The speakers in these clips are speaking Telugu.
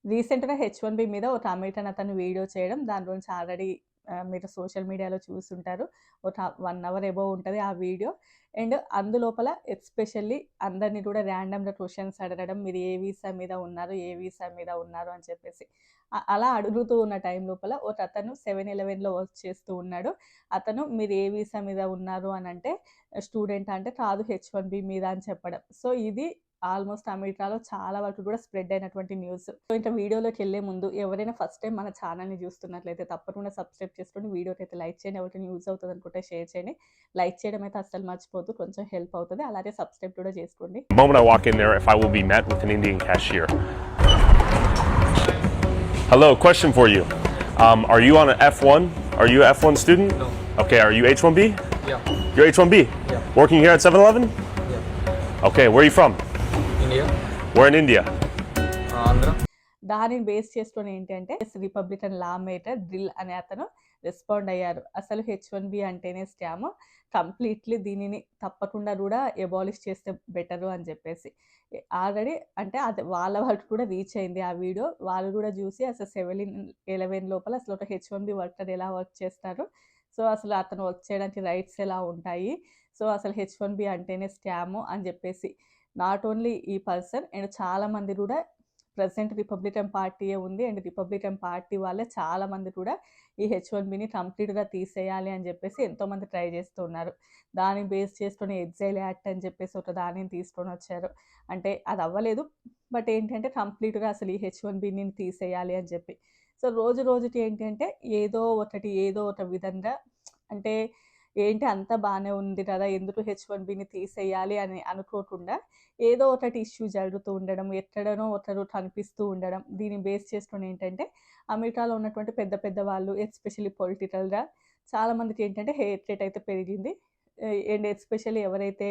రీసెంట్‌గా హెచ్-1బీ మీద ఒక అమెరికన్ అతను వీడియో చేయడం, దాని గురించి ఆల్రెడీ మీరు సోషల్ మీడియాలో చూసుంటారు. ఒక 1 అవర్ అబోవ్ ఉంటది ఆ వీడియో. అండ్ అందులోపల ఎస్పెషల్లీ అందరిని కూడా ర్యాండమ్‌గా క్వెషన్స్ అడగడం. మీరు ఏ వీసా మీద ఉన్నారు? ఏ వీసా మీద ఉన్నారు? అని చెప్పేసి. అలా అడుగుతూ ఉన్న టైం లోపల ఒకతను 7-11లో వర్క్ చేస్తూ ఉన్నాడు. అతను మీరు ఏ వీసా మీద ఉన్నారు అనంటే స్టూడెంటా అంటే కాదు హెచ్-1బీ మీద అని చెప్పడం. సో, ఇది ఆల్మోస్ట్ అమెరికాలో చాలా వరకు కూడా స్ప్రెడ్ అయినటువంటి న్యూస్. సో, ఇంకా వీడియోలోకెళ్ళే ముందు ఎవరైనా ఫస్ట్ టైమ్ మన ఛానల్‌ని చూస్తున్నట్లయితే తప్పకుండా సబ్స్క్రైబ్ చేసుకొని వీడియోకైతే లైక్ చేయండి. ఎవరికైనా యూజ్ అవుతది అనుకుంటే షేర్ చేయండి. లైక్ చేయడం అయితే అస్సలు మర్చిపోవద్దు. కొంచెం హెల్ప్ అవుతది. అలాగే సబ్స్క్రైబ్ కూడా చేసుకోండి. The moment I walk in there, if I will be met with an Indian cashier. Hello, question for you. Are you on an F1? Are you an F1 student? No. Okay, are you H1B? Yeah. You're H1B? Yeah. Working here at 7-Eleven? Yeah. Okay, where are you from? India. We're in India. Andhra. దానిని బేస్ చేసుకొని ఏంటంటే రిపబ్లికన్ లా మేటర్ డ్రిల్ అనే అతను రెస్పాండ్ అయ్యారు. అసలు హెచ్-1బీ అంటేనే స్కామ్. కంప్లీట్‌లీ దీనిని తప్పకుండా కూడా అబాలిష్ చేస్తే బెటరు అని చెప్పేసి. ఆల్రెడీ అంటే అది వాళ్ళ వరకు కూడా రీచ్ అయింది ఆ వీడియో. వాళ్ళు కూడా చూసి అసలు 7-11 లోపల అసలు ఒక హెచ్-1బీ వర్కర్ ఎలా వర్క్ చేస్తారు? సో, అసలు అతను వర్క్ చేయడానికి రైట్స్ ఎలా ఉంటాయి? సో, అసలు హెచ్-1బీ అంటేనే స్కాము అని చెప్పేసి. నాట్ ఓన్లీ ఈ పర్సన్ అండ్ చాలామంది కూడా ప్రెజెంట్ రిపబ్లికన్ పార్టీయే ఉంది. అండ్ రిపబ్లికన్ పార్టీ వాళ్ళే చాలామంది కూడా ఈ హెచ్-1బీని కంప్లీట్‌గా తీసేయాలి అని చెప్పేసి ఎంతోమంది ట్రై చేస్తూ ఉన్నారు. దాన్ని బేస్ చేసుకొని ఎగ్జైల్ యాక్ట్ అని చెప్పేసి ఒక దానిని తీసుకొనొచ్చారు. అంటే అది అవ్వలేదు. బట్ ఏంటంటే కంప్లీట్‌గా అసలు ఈ హెచ్-1బీని తీసేయాలి అని చెప్పి. సో, రోజు రోజుకి ఏంటి అంటే ఏదో ఒక విధంగా అంటే ఏంటి అంతా బానే ఉంది కదా! ఎందుకు హెచ్-1బీని తీసేయాలి అని అనుకోకుండా ఏదో ఒకటి ఇష్యూ జరుగుతూ ఉండడం, ఎక్కడనో ఒకరు కనిపిస్తూ ఉండడం. దీన్ని బేస్ చేసుకొని ఏంటంటే అమెరికాలో ఉన్నటువంటి పెద్ద పెద్ద వాళ్ళు ఎస్పెషల్లీ పొలిటికల్‌గా చాలామందికి ఏంటంటే హేట్రేట్ అయితే పెరిగింది. అండ్ ఎస్పెషల్లీ ఎవరైతే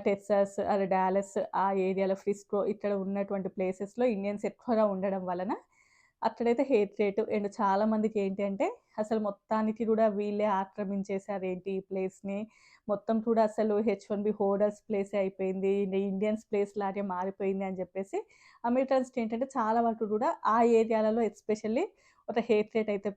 టెక్సాస్, డాలస్ ఆ ఏరియాలో ఫ్రిస్కో ఇక్కడ ఉన్నటువంటి ప్లేసెస్‌లో ఇండియన్స్ ఎక్కువగా ఉండడం వలన అక్కడైతే హేట్రేట్ అండ్ చాలామందికి ఏంటి అంటే అసలు మొత్తానికి కూడా వీళ్ళే ఆక్రమించేసారేంటి ఈ ప్లేస్‌ని. మొత్తం కూడా అసలు హెచ్-1బీ హోల్డర్స్ ప్లేసే అయిపోయింది. ఇండియన్స్ ప్లేస్ లాగే మారిపోయింది అని చెప్పేసి అమెరికన్స్‌కి ఏంటంటే చాలా వరకు కూడా ఆ ఏరియాలలో ఎస్పెషల్లీ ఒక హేట్రేట్ అయితే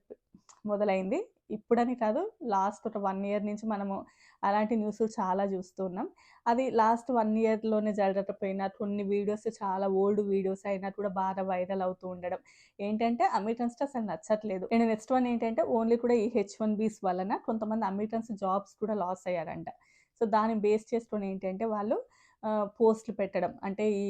మొదలైంది. ఇప్పుడని కాదు లాస్ట్ ఒక 1 ఇయర్ నుంచి మనము అలాంటి న్యూస్‌లు చాలా చూస్తూ ఉన్నాం. అది లాస్ట్ 1 ఇయర్‌లోనే జరగకపోయినా కొన్ని వీడియోస్ చాలా ఓల్డ్ వీడియోస్ అయినా కూడా బాగా వైరల్ అవుతూ ఉండడం. ఏంటంటే అమెరికన్స్‌కి అసలు నచ్చట్లేదు. అండ్ నెక్స్ట్ వన్ ఏంటంటే ఓన్లీ కూడా ఈ హెచ్-1బీస్ వలన కొంతమంది అమెరికన్స్ జాబ్స్ కూడా లాస్ అయ్యారంట. సో, దాన్ని బేస్ చేసుకొని ఏంటంటే వాళ్ళు పోస్ట్‌లు పెట్టడం. అంటే ఈ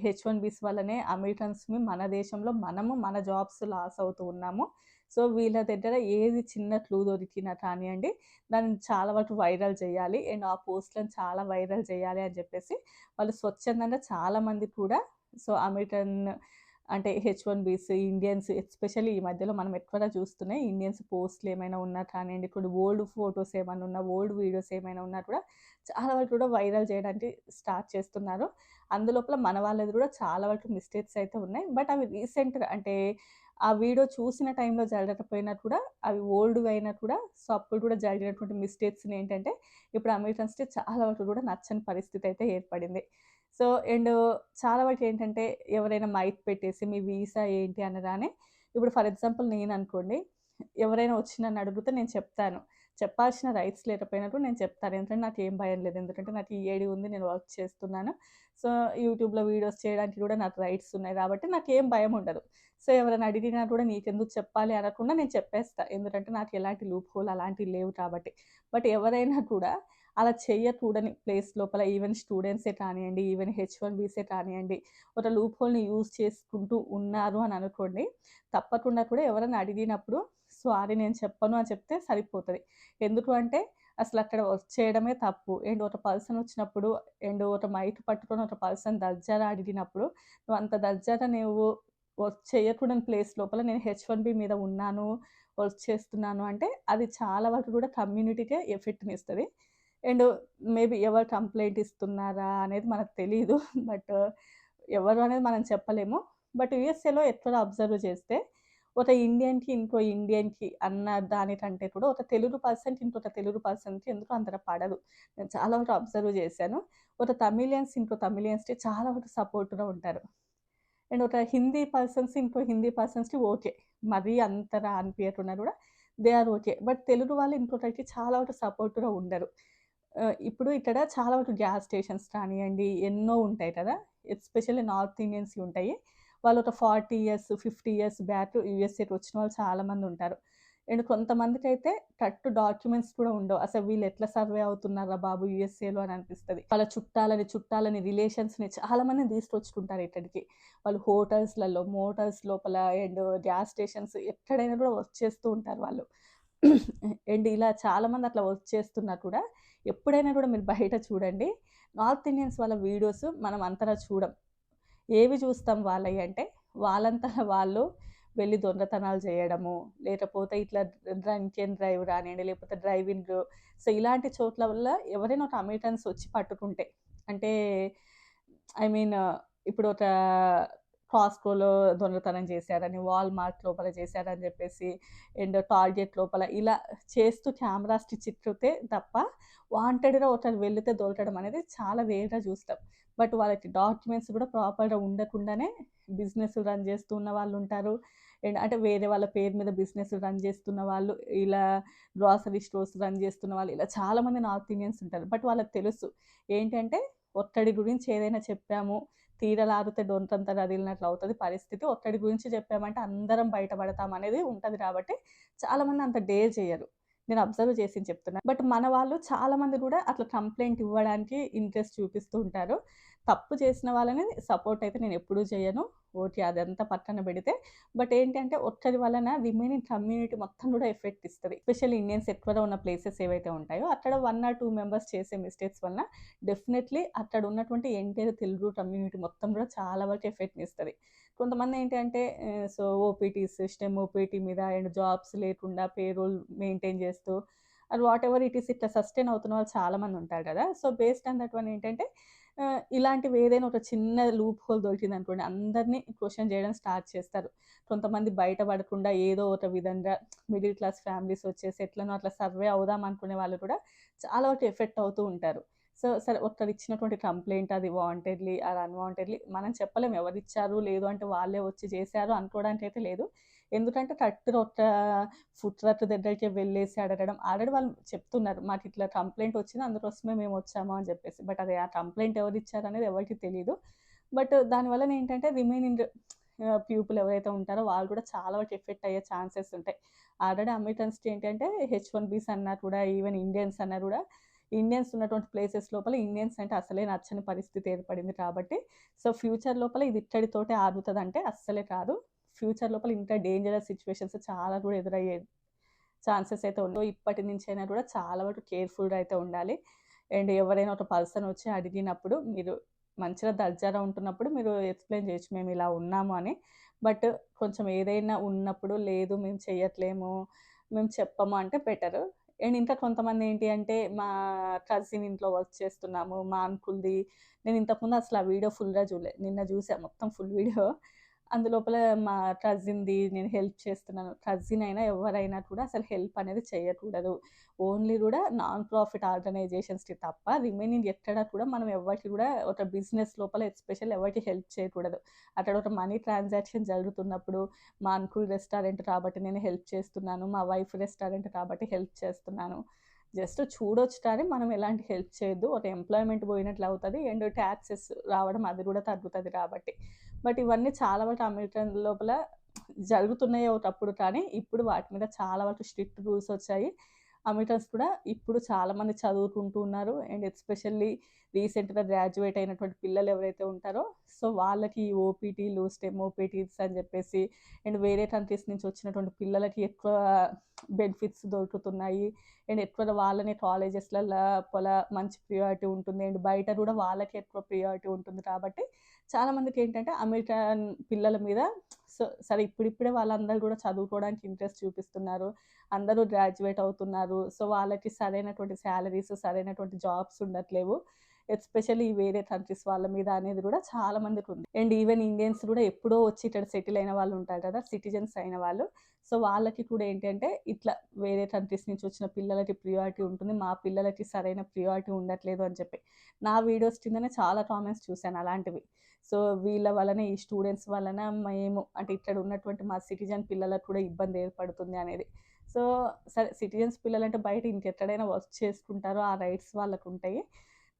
హెచ్-1బీస్ వల్లనే అమెరికన్స్‌ని మన దేశంలో మనము మన జాబ్స్ లాస్ అవుతూ ఉన్నాము. సో, వీళ్ళ దగ్గర ఏది చిన్న క్లూ దొరికినా కానియండి, దాన్ని చాలా వరకు వైరల్ చేయాలి. అండ్ ఆ పోస్ట్‌లను చాలా వైరల్ చేయాలి అని చెప్పేసి వాళ్ళు స్వచ్ఛందంగా చాలామంది కూడా సో, అమెరికన్ అంటే హెచ్-1బీస్, ఇండియన్స్ ఎస్పెషల్లీ ఈ మధ్యలో మనం ఎక్కువగా చూస్తున్నాయి. ఇండియన్స్ పోస్ట్‌లు ఏమైనా ఉన్నా కానియండి, కొన్ని ఓల్డ్ ఫోటోస్ ఏమన్నా ఉన్నా, ఓల్డ్ వీడియోస్ ఏమైనా ఉన్నా కూడా చాలా వరకు కూడా వైరల్ చేయడానికి స్టార్ట్ చేస్తున్నారు. అందులోపల మన వాళ్ళది కూడా చాలా వరకు మిస్టేక్స్ అయితే ఉన్నాయి. బట్ అవి రీసెంట్‌గా అంటే ఆ వీడియో చూసిన టైంలో జరగకపోయినా కూడా అవి ఓల్డ్‌వి అయినా కూడా సో, అప్పుడు కూడా జరిగినటువంటి మిస్టేక్స్‌ని ఏంటంటే ఇప్పుడు అమెరికన్స్‌కి చాలా వరకు కూడా నచ్చని పరిస్థితి అయితే ఏర్పడింది. సో, అండ్ చాలా వరకు ఏంటంటే ఎవరైనా మైక్ పెట్టేసి మీ వీసా ఏంటి అనగానే ఇప్పుడు ఫర్ ఎగ్జాంపుల్ నేననుకోండి, ఎవరైనా వచ్చి నన్ను అడిగితే నేను చెప్తాను. చెప్పాల్సిన రైట్స్ లేకపోయినా కూడా నేను చెప్తాను. ఎందుకంటే నాకేం భయం లేదు. ఎందుకంటే నాకు ఈఏడీ ఉంది. నేను వర్క్ చేస్తున్నాను. సో, యూట్యూబ్‌లో వీడియోస్ చేయడానికి కూడా నాకు రైట్స్ ఉన్నాయి కాబట్టి నాకేం భయం ఉండదు. సో, ఎవరైనా అడిగినా కూడా నీకెందుకు చెప్పాలి అనకుండా నేను చెప్పేస్తా. ఎందుకంటే నాకు ఎలాంటి లూప్ హోల్ అలాంటివి లేవు కాబట్టి. బట్ ఎవరైనా కూడా అలా చెయ్యకూడని ప్లేస్ లోపల ఈవెన్ స్టూడెంట్సే కానియండి, ఈవెన్ హెచ్-1బీసే కానియండి, ఒక లూప్ హోల్‌ని యూజ్ చేసుకుంటూ ఉన్నారు అని అనుకోండి, తప్పకుండా కూడా ఎవరైనా అడిగినప్పుడు సారీ నేను చెప్పను అని చెప్తే సరిపోతది. ఎందుకు అంటే అసలక్కడ వర్క్ చేయడమే తప్పు. అండ్ ఒక పర్సన్ వచ్చినప్పుడు అండ్ ఒక మైక్ పట్టుకొని ఒక పర్సన్ దర్జాగా అడిగినప్పుడు, నువ్వు అంత దర్జాగా నువ్వు వర్క్ చేయకూడని ప్లేస్ లోపల నేను హెచ్-1బీ మీద ఉన్నాను, వర్క్ చేస్తున్నాను అంటే అది చాలా వరకు కూడా కమ్యూనిటీకే ఎఫెక్ట్‌నిస్తది. అండ్ మేబీ ఎవరు కంప్లెయింట్ ఇస్తున్నారా అనేది మనకు తెలీదు. బట్ ఎవరు అనేది మనం చెప్పలేము. బట్ యూఎస్ఏలో ఎక్కువగా అబ్జర్వ్ చేస్తే ఒక ఇండియన్‌కి, ఇంకో ఇండియన్‌కి అన్న దానికంటే కూడా ఒక తెలుగు పర్సన్‌కి, ఇంకొక తెలుగు పర్సన్‌కి ఎందుకో అంతగా పడదు. నేను చాలా వరకు అబ్జర్వ్ చేశాను. ఒక తమిళియన్స్, ఇంకో తమిళియన్స్‌కి చాలా వరకు సపోర్ట్‌గా ఉంటారు. అండ్ ఒక హిందీ పర్సన్స్ ఇంకో హిందీ పర్సన్స్‌కి ఓకే. మరీ అంతగా అనిపియకున్నా కూడా they are okay. But Telugu వాళ్ళు ఇంకొకరికి చాలా వరకు సపోర్ట్‌గా ఉండరు. ఇప్పుడు ఇక్కడ చాలా వరకు గ్యాస్ స్టేషన్స్ కానియండి, ఎన్నో ఉంటాయి కదా! ఎస్పెషల్లీ నార్త్ ఇండియన్స్‌వి ఉంటాయి. వాళ్ళు ఒక 40 ఇయర్స్, 50 ఇయర్స్ బ్యాక్ యూఎస్ఏకి వచ్చిన వాళ్ళు చాలామంది ఉంటారు. అండ్ కొంతమందికైతే కరెక్ట్ డాక్యుమెంట్స్ కూడా ఉండవు. అసలు వీళ్ళు ఎట్లా సర్వే అవుతున్నారా బాబు యూఎస్ఏలో అని అనిపిస్తది. వాళ్ళ చుట్టాలని, రిలేషన్స్‌ని చాలా మందిని తీసుకొచ్చుకుంటారు ఇక్కడికి. వాళ్ళు హోటల్స్‌లలో, మోటార్స్ లోపల అండ్ గ్యాస్ స్టేషన్స్ ఎక్కడైనా కూడా వర్క్ చేస్తూ ఉంటారు వాళ్ళు. అండ్ ఇలా చాలామంది అట్లా వర్క్ చేస్తున్నా కూడా ఎప్పుడైనా కూడా మీరు బయట చూడండి, నార్త్ ఇండియన్స్ వాళ్ళ వీడియోస్ మనం అంతగా చూడం. ఏవి చూస్తాం వాళ్ళయి అంటే, వాళ్ళంతట వాళ్ళు వెళ్లి దొంగతనాలు చేయడము, లేకపోతే ఇట్లా డ్రంక్ అండ్ డ్రైవ్ రానియండి, లేకపోతే డ్రైవింగ్. సో, ఇలాంటి చోట్ల వల్ల ఎవరైనా ఒక అమెరికన్స్ వచ్చి పట్టుకుంటే, అంటే ఐ మీన్ ఇప్పుడు ఒక కాస్ట్‌కోలో దొంగతనం చేశారని, వాల్‌మార్ట్ లోపల చేశారని చెప్పేసి, అండ్ టార్గెట్ లోపల ఇలా చేస్తూ కెమెరాస్‌కి చిక్కితే తప్ప, వాంటెడ్‌గా ఒకరు వెళితే దొరకడం అనేది చాలా రేర్‌గా చూస్తాం. బట్ వాళ్ళకి డాక్యుమెంట్స్ కూడా ప్రాపర్‌గా ఉండకుండానే బిజినెస్ రన్ చేస్తూ ఉన్న వాళ్ళుంటారు. అండ్ అంటే వేరే వాళ్ళ పేరు మీద బిజినెస్ రన్ చేస్తున్న వాళ్ళు, ఇలా గ్రోసరీ స్టోర్స్ రన్ చేస్తున్న వాళ్ళు, ఇలా చాలామంది నార్త్ ఇండియన్స్ ఉంటారు. బట్ వాళ్ళకి తెలుసు ఏంటంటే, ఒక్కడి గురించి ఏదైనా చెప్పాము, తీరలారితే డొంకంత కదిలినట్లు అవుతది పరిస్థితి. ఒక్కడి గురించి చెప్పామంటే అందరం బయటపడతాం అనేది ఉంటది కాబట్టి చాలామంది అంత డేర్ చేయరు. నేను అబ్జర్వ్ చేసింది చెప్తున్నా. బట్ మన వాళ్ళు చాలామంది కూడా అట్లా కంప్లెయింట్ ఇవ్వడానికి ఇంట్రెస్ట్ చూపిస్తూ ఉంటారు. తప్పు చేసిన వాళ్ళని సపోర్ట్ అయితే నేను ఎప్పుడూ చేయను. ఓకే. అదంతా పక్కన పెడితే. బట్ ఏంటంటే ఒక్కరి వలన రిమైనింగ్ కమ్యూనిటీ మొత్తం కూడా ఎఫెక్ట్ ఇస్తది. ఎస్పెషల్లీ ఇండియన్స్ ఎక్కువగా ఉన్న ప్లేసెస్ ఏవైతే ఉంటాయో అక్కడ 1 ఆర్ 2 మెంబర్స్ చేసే మిస్టేక్స్ వలన డెఫినెట్‌లీ అక్కడ ఉన్నటువంటి ఎంటైర్ తెలుగు కమ్యూనిటీ మొత్తం కూడా చాలా వరకు ఎఫెక్ట్‌నిస్తది. కొంతమంది ఏంటి అంటే సో, ఓపీటీస్, స్టెమ్ ఓపీటీ మీద అండ్ జాబ్స్ లేకుండా పేరోల్ మెయింటైన్ చేస్తూ అది వాటెవర్ ఇట్ ఈస్ ఇట్లా సస్టైన్ అవుతున్న వాళ్ళు చాలామంది ఉంటారు కదా! So, based on that one ఏంటంటే ఇలాంటివి ఏదైనా ఒక చిన్న లూప్ హోల్ దొరికిందనుకోండి, అందరిని క్వెషన్ చేయడం స్టార్ట్ చేస్తారు. కొంతమంది బయట పడకుండా ఏదో ఒక విధంగా మిడిల్ క్లాస్ ఫ్యామిలీస్ వచ్చేసి ఎట్లనో అట్లా సర్వే అవుదాం అనుకునే వాళ్ళు కూడా చాలా వరకు ఎఫెక్ట్ అవుతూ ఉంటారు. సో, సరే ఒక్కరిచ్చినటువంటి కంప్లెయింట్ అది వాంటెడ్‌లీ ఆర్ అన్‌వాంటెడ్‌లీ మనం చెప్పలేం ఎవరిచ్చారు, లేదు అంటే వాళ్ళే వచ్చి చేశారు అనుకోవడానికైతే లేదు. ఎందుకంటే కరెక్ట్‌గా ఒక ఫుడ్ ట్రక్ దగ్గరికే వెళ్ళేసి అడగడం. ఆల్రెడీ వాళ్ళు చెప్తున్నారు. మాకిట్లా కంప్లెయింట్ వచ్చింది అందుకోసమే మేమొచ్చాము అని చెప్పేసి. బట్ అది ఆ కంప్లెయింట్ ఎవరిచ్చారనేది ఎవరికీ తెలీదు. బట్ దానివల్లన ఏంటంటే రిమైనింగ్ పీపుల్ ఎవరైతే ఉంటారో వాళ్ళు కూడా చాలా వరకు ఎఫెక్ట్ అయ్యే ఛాన్సెస్ ఉంటాయి. ఆల్రెడీ అమెరికన్స్‌కి ఏంటంటే హెచ్-1బీస్ అన్నా కూడా ఈవెన్ ఇండియన్స్ అన్నా కూడా ఇండియన్స్ ఉన్నటువంటి ప్లేసెస్ లోపల ఇండియన్స్ అంటే అసలే నచ్చని పరిస్థితి ఏర్పడింది కాబట్టి, సో, ఫ్యూచర్ లోపల ఇది ఇక్కడితోటే ఆగుతదంటే అస్సలే కాదు. ఫ్యూచర్ లోపల ఇంకా డేంజరస్ సిట్యుయేషన్స్ చాలా కూడా ఎదురయ్యే ఛాన్సెస్ అయితే ఉన్నాయి. ఇప్పటి నుంచైనా కూడా చాలా వరకు కేర్‌ఫుల్‌గా అయితే ఉండాలి. అండ్ ఎవరైనా ఒక పర్సన్ వచ్చి అడిగినప్పుడు మీరు మంచిగా దర్జాగా ఉంటున్నప్పుడు మీరు ఎక్స్‌ప్లెయిన్ చేయొచ్చు. మేము ఇలా ఉన్నాము అని. బట్ కొంచెం ఏదైనా ఉన్నప్పుడు లేదు మేము చెయ్యట్లేము, మేము చెప్పము అంటే బెటరు. అండ్ ఇంకా కొంతమంది ఏంటి అంటే మా కజిన్ ఇంట్లో వర్క్ చేస్తున్నాము, మా అంకుల్‌ది. నేను ఇంతకుముందు అసలు ఆ వీడియో ఫుల్‌గా చూడలే. నిన్న చూసా మొత్తం ఫుల్ వీడియో. అందులోపల మా కజిన్‌ది నేను హెల్ప్ చేస్తున్నాను. కజిన్ అయినా ఎవరైనా కూడా అసలు హెల్ప్ అనేది చేయకూడదు. ఓన్లీ కూడా నాన్ ప్రాఫిట్ ఆర్గనైజేషన్స్‌కి తప్ప రిమైనింగ్ ఎక్కడ కూడా మనం ఎవరికీ కూడా ఒక బిజినెస్ లోపల ఎస్పెషల్లీ ఎవరికీ హెల్ప్ చేయకూడదు. అక్కడ ఒక మనీ ట్రాన్సాక్షన్ జరుగుతున్నప్పుడు మా అంకుల్ రెస్టారెంట్ కాబట్టి నేను హెల్ప్ చేస్తున్నాను. మా వైఫ్ రెస్టారెంట్ కాబట్టి హెల్ప్ చేస్తున్నాను. జస్ట్ చూడొచ్చు కానీ మనం ఎలాంటి హెల్ప్ చేయొద్దు. ఒక ఎంప్లాయ్‌మెంట్ పోయినట్లు అవుతది. అండ్ టాక్సెస్ రావడం అది కూడా తగ్గుతది కాబట్టి. బట్ ఇవన్నీ చాలా వరకు అమెరికన్ లోపల జరుగుతున్నాయి ఒకప్పుడు కానీ, ఇప్పుడు వాటి మీద చాలా వరకు స్ట్రిక్ట్ రూల్స్ వచ్చాయి. అమెరికన్స్ కూడా ఇప్పుడు చాలామంది చదువుకుంటూ ఉన్నారు. అండ్ ఎస్పెషల్లీ రీసెంట్‌గా గ్రాడ్యుయేట్ అయినటువంటి పిల్లలు ఎవరైతే ఉంటారో, సో, వాళ్ళకి ఓపీటీలు, స్టెమ్ ఓపీటీస్ అని చెప్పేసి అండ్ వేరే కంట్రీస్ నుంచి వచ్చినటువంటి పిల్లలకి ఎక్కువ బెనిఫిట్స్ దొరుకుతున్నాయి. అండ్ ఎక్కువ వాళ్ళని కాలేజెస్‌లల్ల లోపల మంచి ప్రియారిటీ ఉంటుంది. అండ్ బయట కూడా వాళ్ళకి ఎక్కువ ప్రియారిటీ ఉంటుంది కాబట్టి చాలామందికేంటంటే అమెరికన్ పిల్లల మీద సరే ఇప్పుడిప్పుడే వాళ్ళందరూ కూడా చదువుకోవడానికి ఇంట్రెస్ట్ చూపిస్తున్నారు. అందరూ గ్రాడ్యుయేట్ అవుతున్నారు. సో, వాళ్ళకి సరైనటువంటి సాలరీస్, సరైనటువంటి జాబ్స్ ఉండట్లేవు. ఎస్పెషల్లీ వేరే కంట్రీస్ వాళ్ళ మీద అనేది కూడా చాలా మందికి ఉంది. అండ్ ఈవెన్ ఇండియన్స్ కూడా ఎప్పుడో వచ్చి ఇక్కడ సెటిల్ అయిన వాళ్ళు ఉంటారు కదా, సిటిజన్స్ అయిన వాళ్ళు. సో వాళ్ళకి కూడా ఏంటంటే ఇట్లా వేరే కంట్రీస్ నుంచి వచ్చిన పిల్లలకి ప్రియారిటీ ఉంటుంది, మా పిల్లలకి సరైన ప్రియారిటీ ఉండట్లేదు అని చెప్పి నా వీడియోస్ కిందనే చాలా కామెంట్స్ చూశాను అలాంటివి. సో వీళ్ళ వలన, ఈ స్టూడెంట్స్ వలన మేము అంటే ఇక్కడ ఉన్నటువంటి మా సిటిజన్ పిల్లలకు కూడా ఇబ్బంది ఏర్పడుతుంది అనేది. సో సరే, సిటిజన్స్ పిల్లలంటే బయట ఇంకెక్కడైనా వర్క్ చేసుకుంటారో ఆ రైట్స్ వాళ్ళకు ఉంటాయి.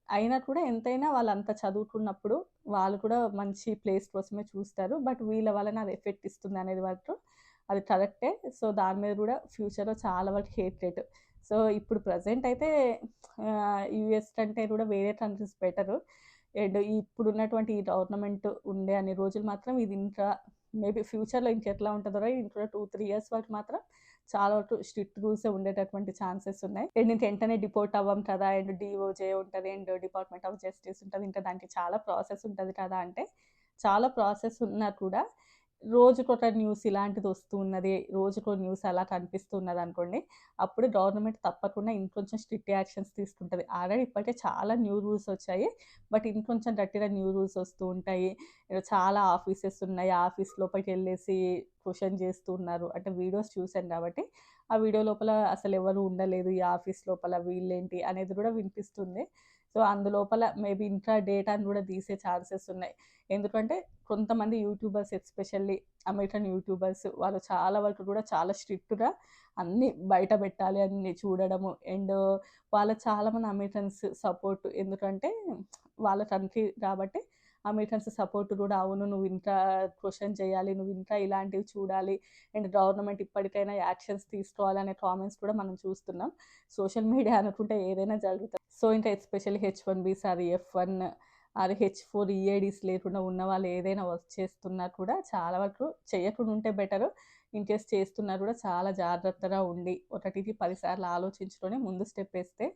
అయినా కూడా ఎంతైనా వాళ్ళంత చదువుకున్నప్పుడు వాళ్ళు కూడా మంచి ప్లేస్ కోసమే చూస్తారు. బట్ వీళ్ళ వలన అది ఎఫెక్ట్ ఇస్తుంది అనేది మాత్రం అది కరెక్టే. సో దాని మీద కూడా ఫ్యూచర్‌లో చాలా వరకు హేట్రేట్. సో ఇప్పుడు ప్రెజెంట్ అయితే యూఎస్ కంటే కూడా వేరే కంట్రీస్ బెటరు. అండ్ ఇప్పుడున్నటువంటి ఈ గవర్నమెంట్ ఉండే అన్ని రోజులు మాత్రం ఇది ఇంకా మేబీ ఫ్యూచర్‌లో ఇంకెట్లా ఉంటదో ఇంకా 2, 3 ఇయర్స్ వరకు మాత్రం చాలా వరకు స్ట్రిక్ట్ రూల్సే ఉండేటటువంటి ఛాన్సెస్ ఉన్నాయి. అండ్ ఇంక వెంటనే డిపోర్ట్ అవ్వం కదా, అండ్ డీఓజే ఉంటది, అండ్ డిపార్ట్మెంట్ ఆఫ్ జస్టిస్ ఉంటది. ఇంకా దానికి చాలా ప్రాసెస్ ఉంటది కదా అంటే, చాలా ప్రాసెస్ ఉన్నా కూడా రోజుకొక న్యూస్ ఇలాంటిది వస్తూ ఉన్నది, రోజుకో న్యూస్ అలా కనిపిస్తూ ఉన్నదనుకోండి, అప్పుడు గవర్నమెంట్ తప్పకుండా ఇంకొంచెం స్ట్రిక్ట్ యాక్షన్స్ తీసుకుంటది. ఆల్రెడీ ఇప్పటికే చాలా న్యూ రూల్స్ వచ్చాయి. బట్ ఇంకొంచెం గట్టిగా న్యూ రూల్స్ వస్తూ ఉంటాయి. చాలా ఆఫీసెస్ ఉన్నాయి. ఆఫీస్ లోపలికెళ్ళేసి క్వెషన్ చేస్తూ ఉన్నారు. అంటే వీడియోస్ చూసాను కాబట్టి, ఆ వీడియో లోపల అసలెవరు ఉండలేదు ఈ ఆఫీస్ లోపల, వీళ్ళేంటి అనేది కూడా వినిపిస్తుంది. సో అందులోపల మేబీ ఇంకా డేటాను కూడా తీసే ఛాన్సెస్ ఉన్నాయి. ఎందుకంటే కొంతమంది యూట్యూబర్స్, ఎస్పెషల్లీ అమెరికన్ యూట్యూబర్స్, వాళ్ళు చాలా వరకు కూడా చాలా స్ట్రిక్ట్‌గా అన్నీ బయట పెట్టాలి, అన్నీ చూడడము. అండ్ వాళ్ళ చాలామంది అమెరికన్స్ సపోర్ట్, ఎందుకంటే వాళ్ళ కంట్రీ కాబట్టి అమెరికన్స్ సపోర్ట్ కూడా, అవును నువ్వు ఇంకా క్వెషన్ చేయాలి, నువ్వు ఇంకా ఇలాంటివి చూడాలి, అండ్ గవర్నమెంట్ ఇప్పటికైనా యాక్షన్స్ తీసుకోవాలనే కామెంట్స్ కూడా మనం చూస్తున్నాం. సోషల్ మీడియా అనుకుంటే ఏదైనా జరుగుతుంది. సో ఇంకా especially H1Bs are F1 are H4 EADs లేకుండా ఉన్న వాళ్ళు ఏదైనా వర్క్ చేస్తున్నా కూడా చాలా వరకు చేయకుండా ఉంటే బెటరు. ఇన్‌కేస్ చేస్తున్నా కూడా చాలా జాగ్రత్తగా ఉండి, ఒకటికి 10 సార్లు ఆలోచించుకొని ముందు స్టెప్ వేస్తే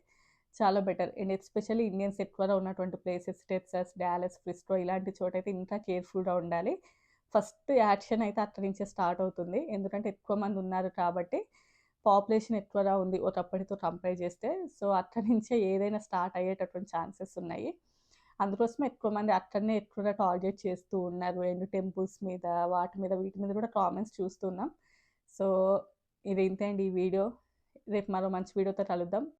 చాలా బెటర్. అండ్ ఎస్పెషల్లీ ఇండియన్స్ ఎక్కువగా ఉన్నటువంటి ప్లేసెస్, టెక్సాస్, డాలస్, ఫ్రిస్కో ఇలాంటి చోటైతే ఇంకా కేర్‌ఫుల్‌గా ఉండాలి. ఫస్ట్ యాక్షన్ అయితే అక్కడి నుంచే స్టార్ట్ అవుతుంది. ఎందుకంటే ఎక్కువ మంది ఉన్నారు కాబట్టి, పాపులేషన్ ఎక్కువగా ఉంది ఒకప్పటితో కంపేర్ చేస్తే. సో అక్కడి నుంచే ఏదైనా స్టార్ట్ అయ్యేటటువంటి ఛాన్సెస్ ఉన్నాయి. అందుకోసమే ఎక్కువ మంది అక్కడనే ఎక్కువగా టార్గెట్ చేస్తూ ఉన్నారు. అండ్ టెంపుల్స్ మీద, వాటి మీద, వీటి మీద కూడా కామెంట్స్ చూస్తున్నాం. సో ఇది ఇంతే అండి ఈ వీడియో. రేపు మరో మంచి వీడియోతో కలుద్దాం.